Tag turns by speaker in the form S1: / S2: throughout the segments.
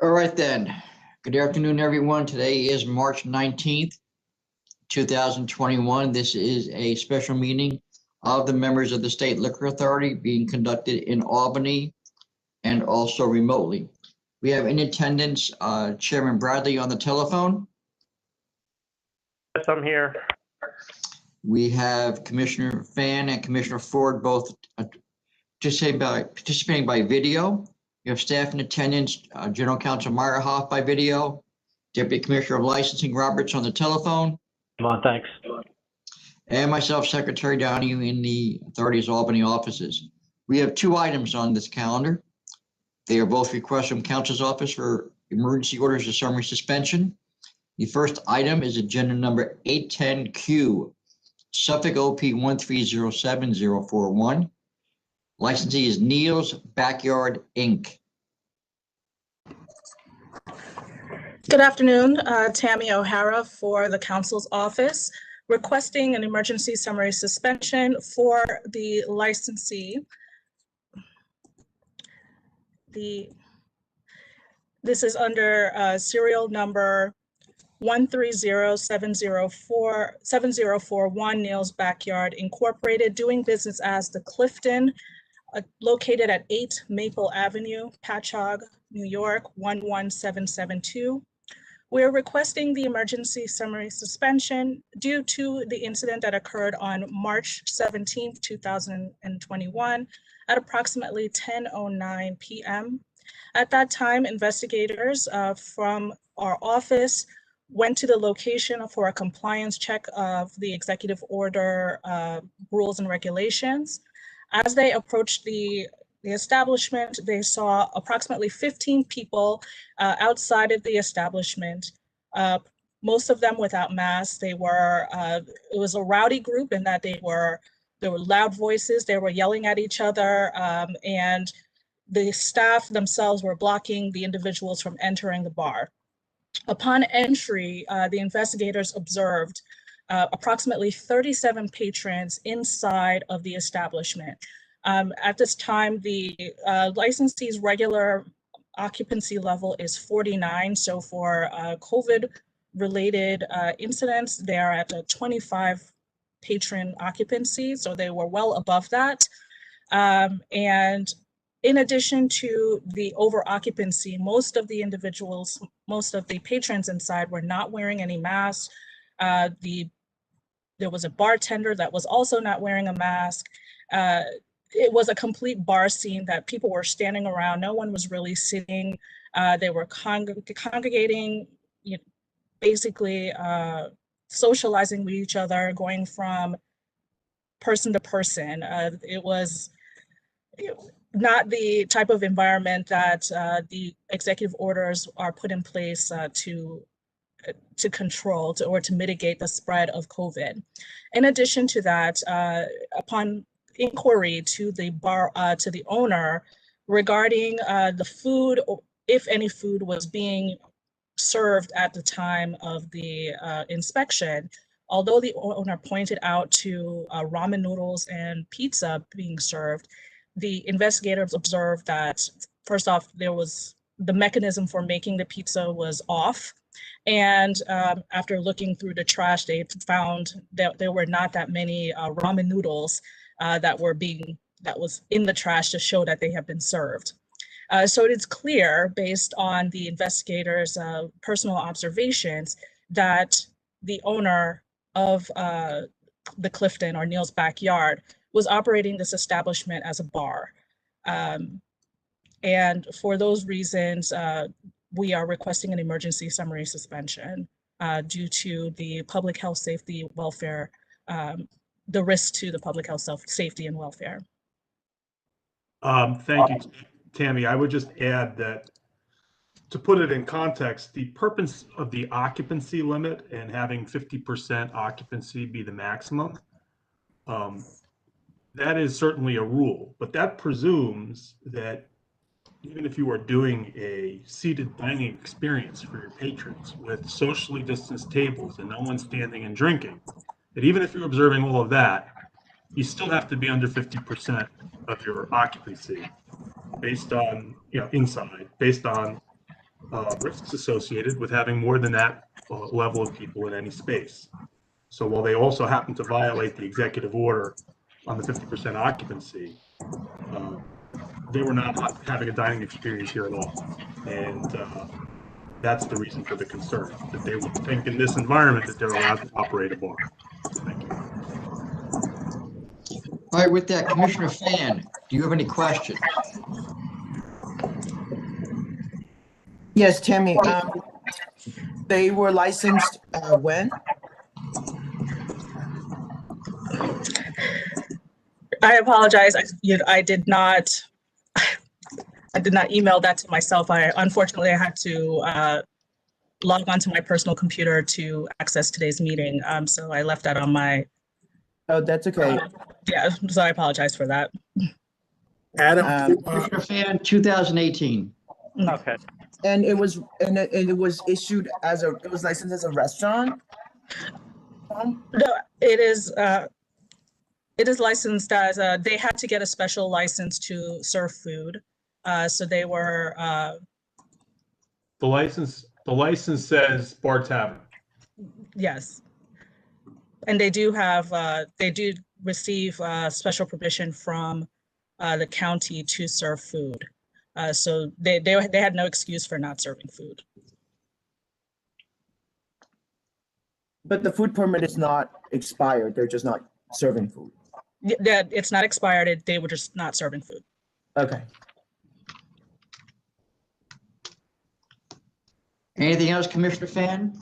S1: All right then. Good afternoon, everyone. Today is March 19th, 2021. This is a special meeting of the members of the State Liquor Authority being conducted in Albany and also remotely. We have in attendance Chairman Bradley on the telephone.
S2: Yes, I'm here.
S1: We have Commissioner Fan and Commissioner Ford both participating by video. You have staff in attendance, General Counsel Meyerhoff by video, Deputy Commissioner of Licensing Roberts on the telephone,
S2: Come on, thanks.
S1: and myself, Secretary Downey, in the Authority's Albany offices. We have two items on this calendar. They are both requests from Counsel's Office for emergency orders of summary suspension. The first item is agenda number 810Q, Suffolk OP 1307041. Licensee is Neil's Backyard, Inc.
S3: Good afternoon, Tammy O'Hara for the Counsel's Office, requesting an emergency summary suspension for the licensee. This is under serial number 1307041, Neil's Backyard Incorporated, doing business as the Clifton, located at 8 Maple Avenue, Patchogue, New York, 11772. We're requesting the emergency summary suspension due to the incident that occurred on March 17th, 2021 at approximately 10:09 p.m. At that time, investigators from our office went to the location for a compliance check of the executive order rules and regulations. As they approached the establishment, they saw approximately 15 people outside of the establishment, most of them without masks. It was a rowdy group in that there were loud voices, they were yelling at each other, and the staff themselves were blocking the individuals from entering the bar. Upon entry, the investigators observed approximately 37 patrons inside of the establishment. At this time, the licensee's regular occupancy level is 49. So for COVID-related incidents, they are at a 25 patron occupancy. So they were well above that. And in addition to the over occupancy, most of the patrons inside were not wearing any masks. There was a bartender that was also not wearing a mask. It was a complete bar scene that people were standing around. No one was really sitting. They were congregating, basically socializing with each other, going from person to person. It was not the type of environment that the executive orders are put in place to control or to mitigate the spread of COVID. In addition to that, upon inquiry to the owner regarding the food, if any food was being served at the time of the inspection, although the owner pointed out to ramen noodles and pizza being served, the investigators observed that, first off, the mechanism for making the pizza was off. And after looking through the trash, they found that there were not that many ramen noodles that was in the trash to show that they have been served. So it is clear, based on the investigators' personal observations, that the owner of the Clifton, or Neil's Backyard, was operating this establishment as a bar. And for those reasons, we are requesting an emergency summary suspension due to the public health, safety, welfare, the risk to the public health, safety, and welfare.
S4: Thank you, Tammy. I would just add that, to put it in context, the purpose of the occupancy limit and having 50% occupancy be the maximum, that is certainly a rule, but that presumes that even if you are doing a seated dining experience for your patrons with socially distanced tables and no one standing and drinking, that even if you're observing all of that, you still have to be under 50% of your occupancy based on, inside, based on risks associated with having more than that level of people in any space. So while they also happen to violate the executive order on the 50% occupancy, they were not having a dining experience here at all. And that's the reason for the concern, that they would think in this environment that they're allowed to operate a bar. Thank you.
S1: All right, with that, Commissioner Fan, do you have any questions?
S5: Yes, Tammy, they were licensed when?
S3: I apologize. I did not email that to myself. Unfortunately, I had to log onto my personal computer to access today's meeting. So I left that on my.
S5: Oh, that's okay.
S3: Yeah, so I apologize for that.
S6: Adam,
S1: Commissioner Fan, 2018.
S2: Okay.
S5: And it was issued as it was licensed as a restaurant?
S3: No, it is licensed as they had to get a special license to serve food. So they were
S4: The license says Bar Tavern.
S3: yes. And they do receive special permission from the county to serve food. So they had no excuse for not serving food.
S5: But the food permit is not expired. They're just not serving food.
S3: That it's not expired. They were just not serving food.
S5: Okay.
S1: Anything else, Commissioner Fan?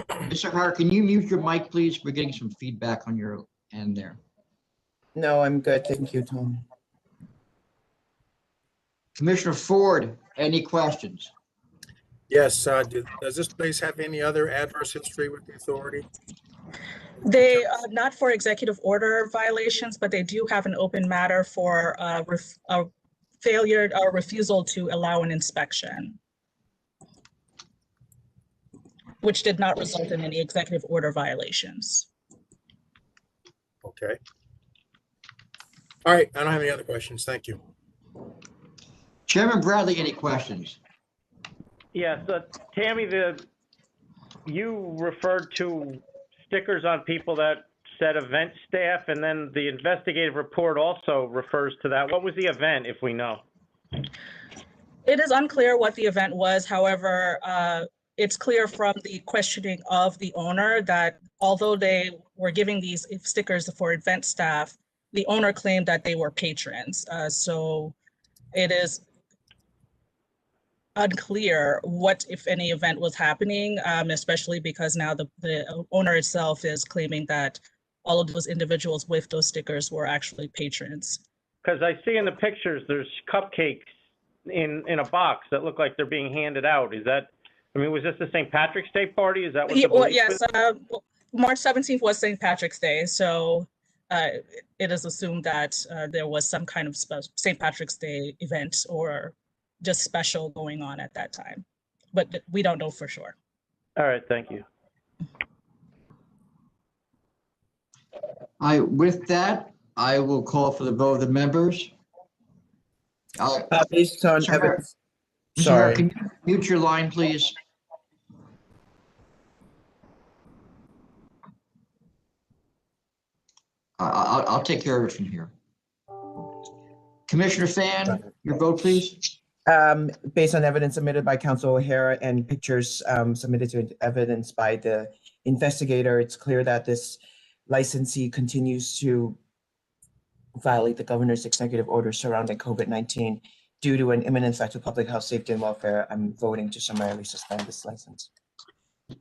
S1: Mr. Hart, can you mute your mic, please? We're getting some feedback on your end there.
S5: No, I'm good. Thank you, Tom.
S1: Commissioner Ford, any questions?
S6: yes, does this place have any other adverse history with the authority?
S3: They not for executive order violations, but they do have an open matter for a failure or refusal to allow an inspection, which did not result in any executive order violations.
S6: Okay. All right, I don't have any other questions. Thank you.
S1: Chairman Bradley, any questions?
S2: Yeah, so Tammy, you referred to stickers on people that said event staff, and then the investigative report also refers to that. What was the event, if we know?
S3: It is unclear what the event was. However, it's clear from the questioning of the owner that although they were giving these stickers for event staff, the owner claimed that they were patrons. So it is unclear what, if any, event was happening, especially because now the owner itself is claiming that all of those individuals with those stickers were actually patrons.
S2: Because I see in the pictures, there's cupcakes in a box that look like they're being handed out. Is that, I mean, was this the St. Patrick's Day party? Is that what the belief
S3: Yes,
S2: is?
S3: March 17th was St. Patrick's Day, so it is assumed that there was some kind of St. Patrick's Day event or just special going on at that time, but we don't know for sure.
S2: All right, thank you.
S1: With that, I will call for the vote of the members.
S5: Based on
S1: Sure.
S5: evidence.
S1: Mr.
S5: Sorry.
S1: Hart, can you mute your line, please? I'll take care of it from here. Commissioner Fan, your vote, please.
S5: Based on evidence submitted by Council O'Hara and pictures submitted to evidence by the investigator, it's clear that this licensee continues to violate the governor's executive order surrounding COVID-19 due to an imminent threat to public health, safety, and welfare. I'm voting to summarily suspend this license.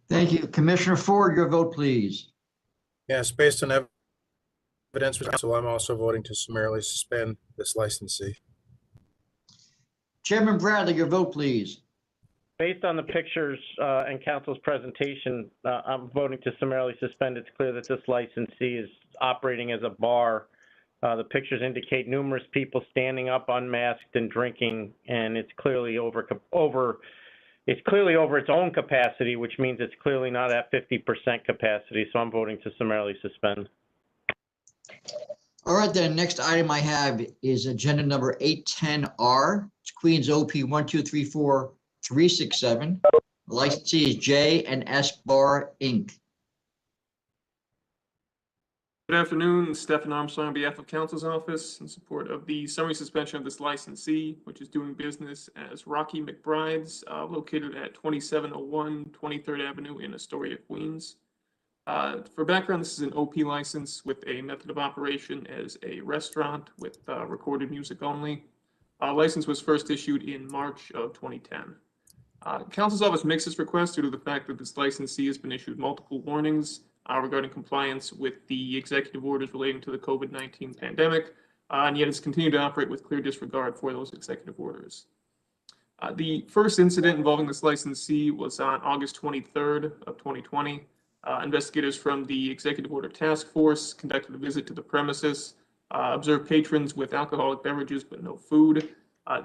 S1: Thank you. Commissioner Ford, your vote, please.
S6: Yes, based on evidence, so I'm also voting to summarily suspend this licensee.
S1: Chairman Bradley, your vote, please.
S2: Based on the pictures and council's presentation, I'm voting to summarily suspend. It's clear that this licensee is operating as a bar. The pictures indicate numerous people standing up unmasked and drinking, and it's clearly over its own capacity, which means it's clearly not at 50% capacity. So I'm voting to summarily suspend.
S1: All right, then, next item I have is agenda number 810R. It's Queens OP 1234367. The licensee is J and S Bar Inc.
S7: Good afternoon, Stephen Armstrong on behalf of Counsel's Office in support of the summary suspension of this licensee, which is doing business as Rocky McBride's, located at 2701 23rd Avenue in Astoria, Queens. For background, this is an OP license with a method of operation as a restaurant with recorded music only. License was first issued in March of 2010. Counsel's Office makes this request due to the fact that this licensee has been issued multiple warnings regarding compliance with the executive orders relating to the COVID-19 pandemic, and yet it's continued to operate with clear disregard for those executive orders. The first incident involving this licensee was on August 23rd of 2020. Investigators from the Executive Order Task Force conducted a visit to the premises, observed patrons with alcoholic beverages but no food.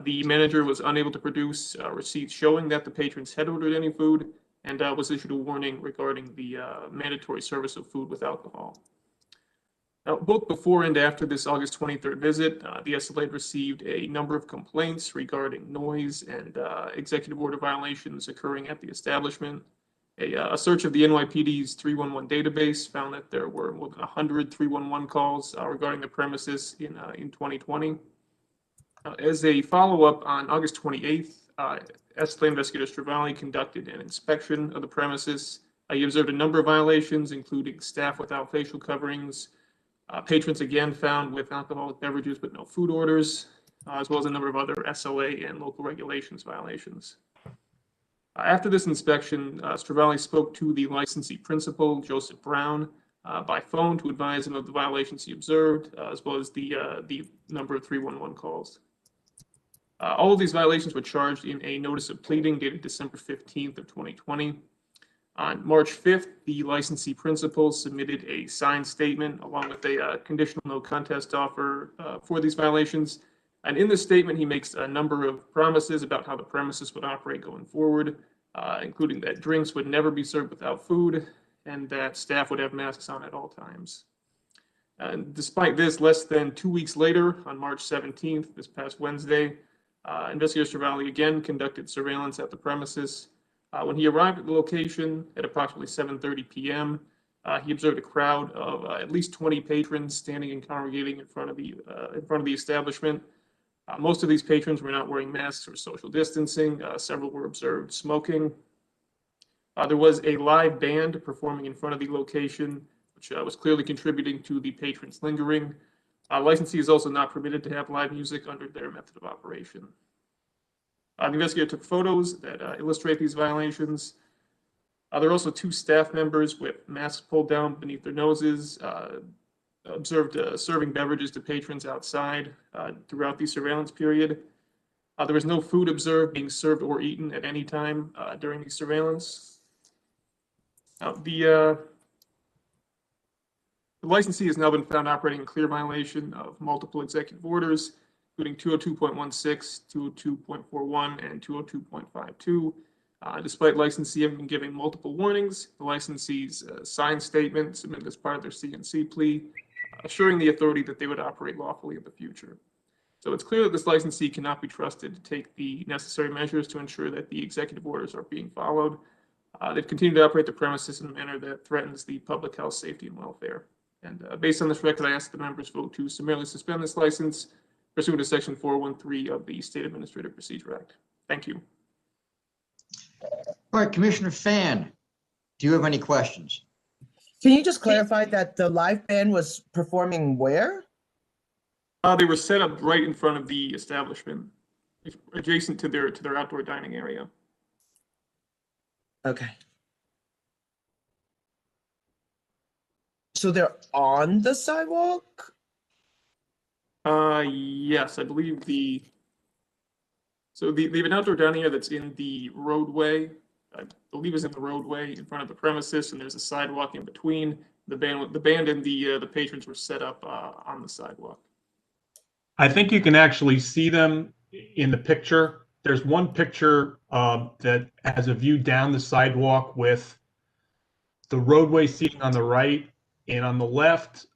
S7: The manager was unable to produce receipts showing that the patrons had ordered any food, and was issued a warning regarding the mandatory service of food with alcohol. Now, both before and after this August 23rd visit, the SLA received a number of complaints regarding noise and executive order violations occurring at the establishment. A search of the NYPD's 311 database found that there were more than 100 311 calls regarding the premises in 2020. As a follow-up, on August 28th, SLA investigator Stravali conducted an inspection of the premises. He observed a number of violations, including staff without facial coverings, patrons again found with alcoholic beverages but no food orders, as well as a number of other SLA and local regulations violations. After this inspection, Stravali spoke to the licensee principal, Joseph Brown, by phone to advise him of the violations he observed, as well as the number of 311 calls. All of these violations were charged in a notice of pleading dated December 15th of 2020. On March 5th, the licensee principal submitted a signed statement along with a conditional no contest offer for these violations. And in this statement, he makes a number of promises about how the premises would operate going forward, including that drinks would never be served without food and that staff would have masks on at all times. And despite this, less than 2 weeks later, on March 17th, this past Wednesday, investigator Stravali again conducted surveillance at the premises. When he arrived at the location at approximately 7:30 p.m., he observed a crowd of at least 20 patrons standing and congregating in front of the establishment. Most of these patrons were not wearing masks or social distancing. Several were observed smoking. There was a live band performing in front of the location, which was clearly contributing to the patrons lingering. Licensee is also not permitted to have live music under their method of operation. The investigator took photos that illustrate these violations. There are also 2 staff members with masks pulled down beneath their noses, observed serving beverages to patrons outside throughout the surveillance period. There was no food observed being served or eaten at any time during the surveillance. The licensee has now been found operating in clear violation of multiple executive orders, including 202.16, 202.41, and 202.52. Despite licensee having been giving multiple warnings, the licensee's signed statement submitted as part of their CNC plea, assuring the authority that they would operate lawfully in the future. So it's clear that this licensee cannot be trusted to take the necessary measures to ensure that the executive orders are being followed. They've continued to operate the premises in a manner that threatens the public health, safety, and welfare. And based on this record, I ask the members vote to summarily suspend this license pursuant to Section 413 of the State Administrative Procedure Act. Thank you.
S1: All right, Commissioner Fan, do you have any questions?
S5: Can you just clarify that the live band was performing where?
S7: They were set up right in front of the establishment, adjacent to their outdoor dining area.
S5: Okay. So they're on the sidewalk?
S7: Yes, I believe they have an outdoor dining area that's in the roadway. I believe is in the roadway in front of the premises, and there's a sidewalk in between. The band and the patrons were set up on the sidewalk.
S4: I think you can actually see them in the picture. There's one picture that has a view down the sidewalk with the roadway seating on the right, and on the left,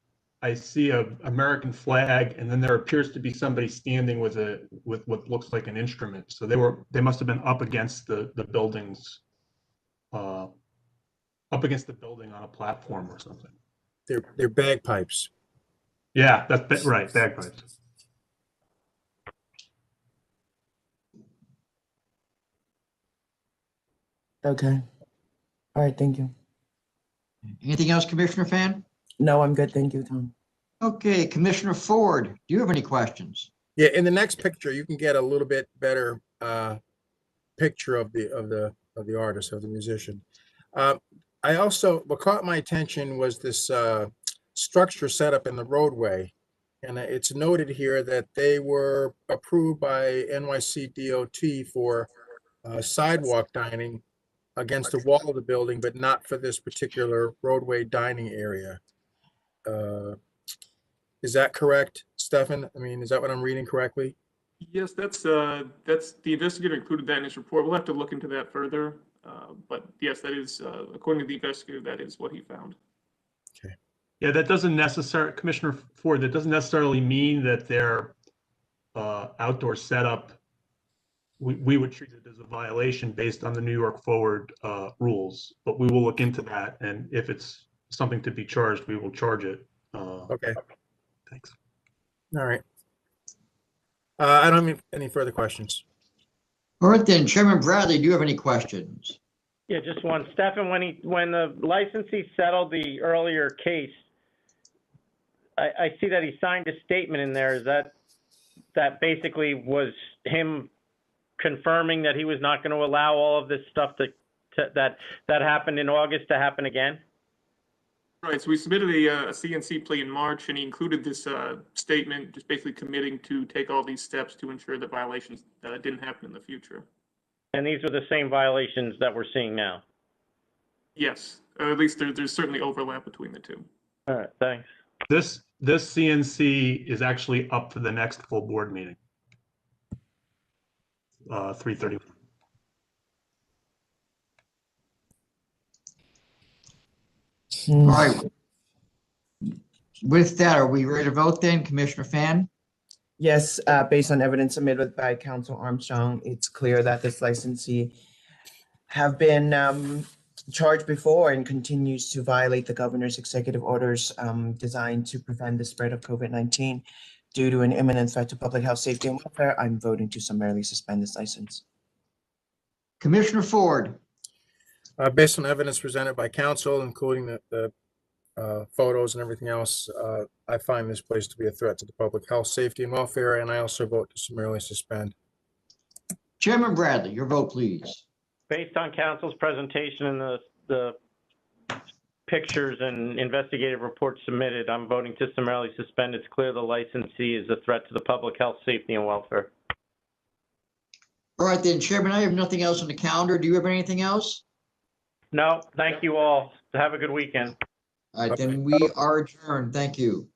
S4: I see a American flag, and then there appears to be somebody standing with what looks like an instrument. So they must have been up against the buildings, up against the building on a platform or something.
S6: They're bagpipes.
S4: Yeah, that's right, bagpipes.
S5: Okay. All right, thank you.
S1: Anything else, Commissioner Fan?
S5: No, I'm good. Thank you, Tom.
S1: Okay, Commissioner Ford, do you have any questions?
S6: Yeah, in the next picture, you can get a little bit better picture of the artist, of the musician. I also, what caught my attention was this structure set up in the roadway. And it's noted here that they were approved by NYC DOT for sidewalk dining against the wall of the building, but not for this particular roadway dining area. Is that correct, Stefan? I mean, is that what I'm reading correctly?
S7: Yes, that's the investigator included that in his report. We'll have to look into that further. But yes, that is, according to the investigator, that is what he found.
S4: Yeah, that doesn't necessarily, Commissioner Ford, that doesn't necessarily mean that their outdoor setup, we would treat it as a violation based on the New York Forward rules, but we will look into that. And if it's something to be charged, we will charge it.
S6: Okay,
S4: Thanks.
S6: all right. I don't have any further questions.
S1: All right, then, Chairman Bradley, do you have any questions?
S2: Yeah, just one. Stefan, when the licensee settled the earlier case, I see that he signed a statement in there. Is that basically was him confirming that he was not going to allow all of this stuff that happened in August to happen again?
S7: Right, so we submitted a CNC plea in March, and he included this statement, just basically committing to take all these steps to ensure that violations didn't happen in the future.
S2: And these are the same violations that we're seeing now?
S7: Yes, at least there's certainly overlap between the two.
S2: All right, thanks.
S4: This CNC is actually up for the next full board meeting. 3:30.
S1: All right. With that, are we ready to vote then, Commissioner Fan?
S5: Yes, based on evidence submitted by Council Armstrong, it's clear that this licensee have been charged before and continues to violate the governor's executive orders designed to prevent the spread of COVID-19 due to an imminent threat to public health, safety, and welfare. I'm voting to summarily suspend this license.
S1: Commissioner Ford?
S6: Based on evidence presented by council, including the photos and everything else, I find this place to be a threat to the public health, safety, and welfare, and I also vote to summarily suspend.
S1: Chairman Bradley, your vote, please.
S2: Based on council's presentation and the pictures and investigative reports submitted, I'm voting to summarily suspend. It's clear the licensee is a threat to the public health, safety, and welfare.
S1: All right, then, Chairman, I have nothing else on the calendar. Do you have anything else?
S2: No, thank you all. Have a good weekend.
S1: All right, then we are adjourned. Thank you.